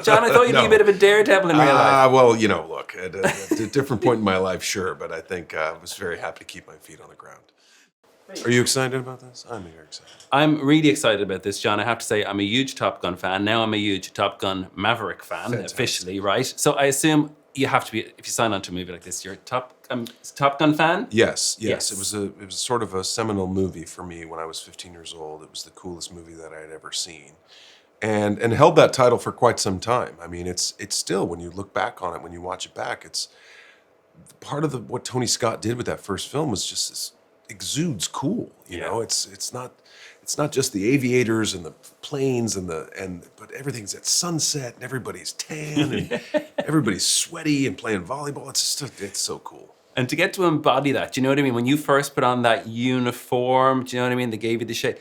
John, I thought you'd be a bit of a daredevil in real life. Well, look, at a different point in my life, sure, but I think I was very happy to keep my feet on the ground. Are you excited about this? I'm very excited. I'm really excited about this, John. I have to say, I'm a huge Top Gun fan. Now I'm a huge Top Gun Maverick fan, officially, right? So I assume you have to be, if you sign on to a movie like this, you're a Top Gun fan? Yes. It was sort of a seminal movie for me when I was 15 years old. It was the coolest movie that I had ever seen. And held that title for quite some time. I mean, it's still, when you look back on it, when you watch it back, it's part of what Tony Scott did with that first film was just this exudes cool. You know, it's not just the aviators and the planes but everything's at sunset and everybody's tan and everybody's sweaty and playing volleyball. It's so cool. And to get to embody that, do you know what I mean? When you first put on that uniform, do you know what I mean? They gave you the shape.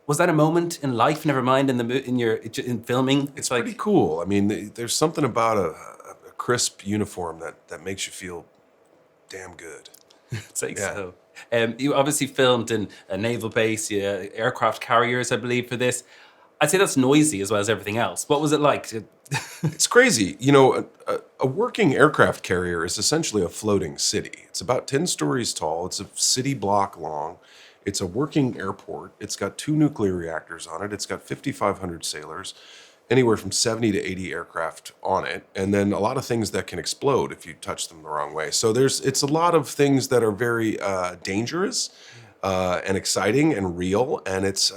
Was that a moment in life? Never mind in filming. It's like, pretty cool. I mean, there's something about a crisp uniform that makes you feel damn good. It's like so. You obviously filmed in a naval base, aircraft carriers, I believe, for this. I'd say that's noisy as well as everything else. What was it like? It's crazy. A working aircraft carrier is essentially a floating city. It's about 10 stories tall. It's a city block long. It's a working airport. It's got 2 nuclear reactors on it. It's got 5,500 sailors, anywhere from 70 to 80 aircraft on it, and then a lot of things that can explode if you touch them the wrong way. So it's a lot of things that are very dangerous and exciting and real, and it's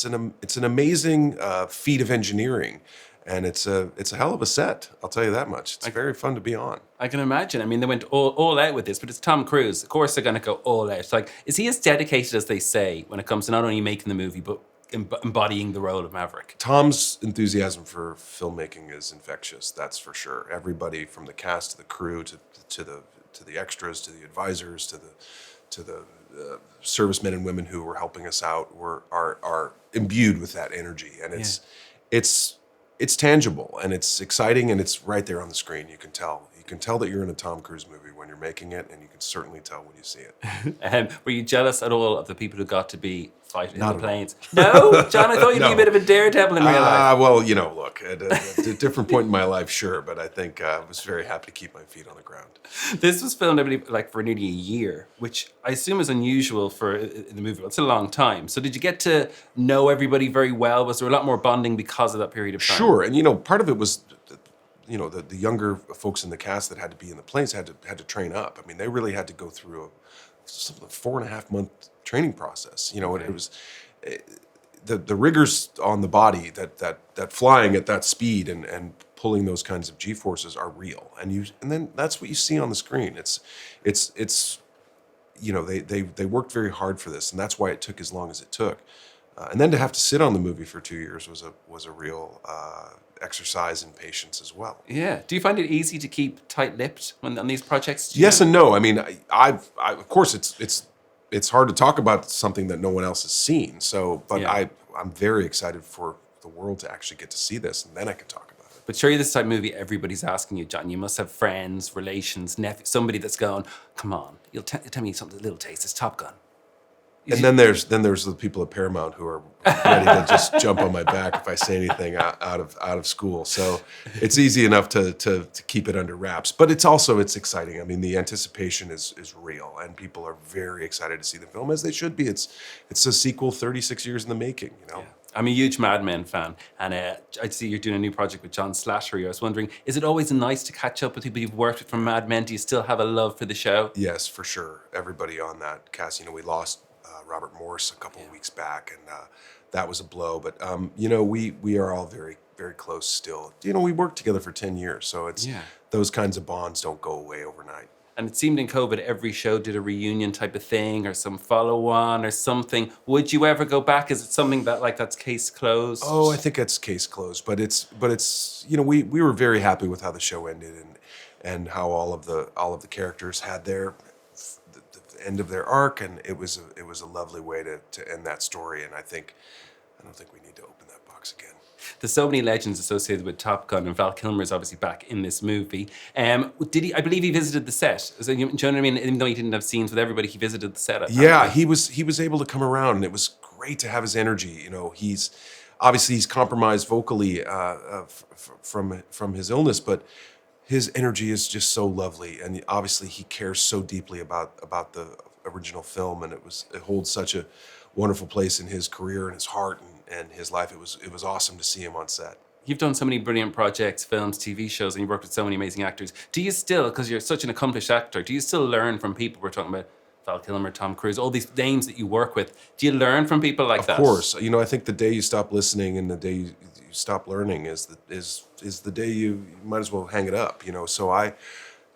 an amazing feat of engineering. And it's a hell of a set, I'll tell you that much. It's very fun to be on. I can imagine. I mean, they went all out with this, but it's Tom Cruise. Of course, they're going to go all out. It's like, is he as dedicated as they say when it comes to not only making the movie, but embodying the role of Maverick? Tom's enthusiasm for filmmaking is infectious, that's for sure. Everybody from the cast to the crew to the extras to the advisors to the servicemen and women who were helping us out are imbued with that energy, and it's tangible and it's exciting and it's right there on the screen. You can tell that you're in a Tom Cruise movie when you're making it, and you can certainly tell when you see it. Were you jealous at all of the people who got to be fighting in the planes? No, John, I thought you'd be a bit of a daredevil in real life. Well, look, at a different point in my life, sure, but I think I was very happy to keep my feet on the ground. This was filmed, I believe, for nearly a year, which I assume is unusual for the movie. It's a long time. So did you get to know everybody very well? Was there a lot more bonding because of that period of time? Sure, and part of it was the younger folks in the cast that had to be in the planes had to train up. I mean, they really had to go through a 4.5 month training process. It was the rigors on the body that flying at that speed and pulling those kinds of G-forces are real, and then that's what you see on the screen. They worked very hard for this, and that's why it took as long as it took. And then to have to sit on the movie for 2 years was a real exercise in patience as well. Yeah. Do you find it easy to keep tight-lipped on these projects? Yes and no. I mean, I of course it's hard to talk about something that no one else has seen. So, but I'm very excited for the world to actually get to see this, and then I can talk about it. But surely this type of movie, everybody's asking you, John. You must have friends, relations, nephews, somebody that's going, come on, you'll tell me something, a little taste. It's Top Gun. And then there's the people at Paramount who are ready to just jump on my back if I say anything out of school. So it's easy enough to keep it under wraps. But it's exciting. I mean, the anticipation is real, and people are very excited to see the film, as they should be. It's a sequel 36 years in the making. Yeah. I'm a huge Mad Men fan, and I see you're doing a new project with John Slattery. I was wondering, is it always nice to catch up with people you've worked with from Mad Men? Do you still have a love for the show? Yes, for sure. Everybody on that cast. We lost Robert Morse a couple of weeks back, and that was a blow. But we are all very, very close still. We worked together for 10 years, so those kinds of bonds don't go away overnight. And it seemed in COVID, every show did a reunion type of thing or some follow-on or something. Would you ever go back? Is it something that's case closed? Oh, I think it's case closed. But it's we were very happy with how the show ended and how all of the characters had their end of their arc, and it was a lovely way to end that story. And I don't think we need to open that box again. There's so many legends associated with Top Gun, and Val Kilmer's obviously back in this movie. Did he? I believe he visited the set. So, do you know what I mean? Even though he didn't have scenes with everybody, he visited the set. Yeah, he was able to come around, and it was great to have his energy. obviously he's compromised vocally from his illness, but his energy is just so lovely, and obviously he cares so deeply about the original film, and it holds such a wonderful place in his career and his heart and his life. It was awesome to see him on set. You've done so many brilliant projects, films, TV shows, and you've worked with so many amazing actors. Do you still, because you're such an accomplished actor, do you still learn from people? We're talking about Val Kilmer, Tom Cruise, all these names that you work with. Do you learn from people like that? Of course. You know, I think the day you stop listening and the day you stop learning is the day you might as well hang it up, you know. So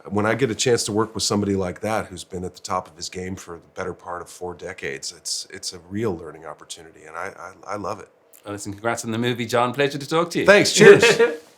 when I get a chance to work with somebody like that who's been at the top of his game for the better part of 4 decades, it's a real learning opportunity, and I love it. Well, listen, congrats on the movie, John. Pleasure to talk to you. Thanks. Cheers.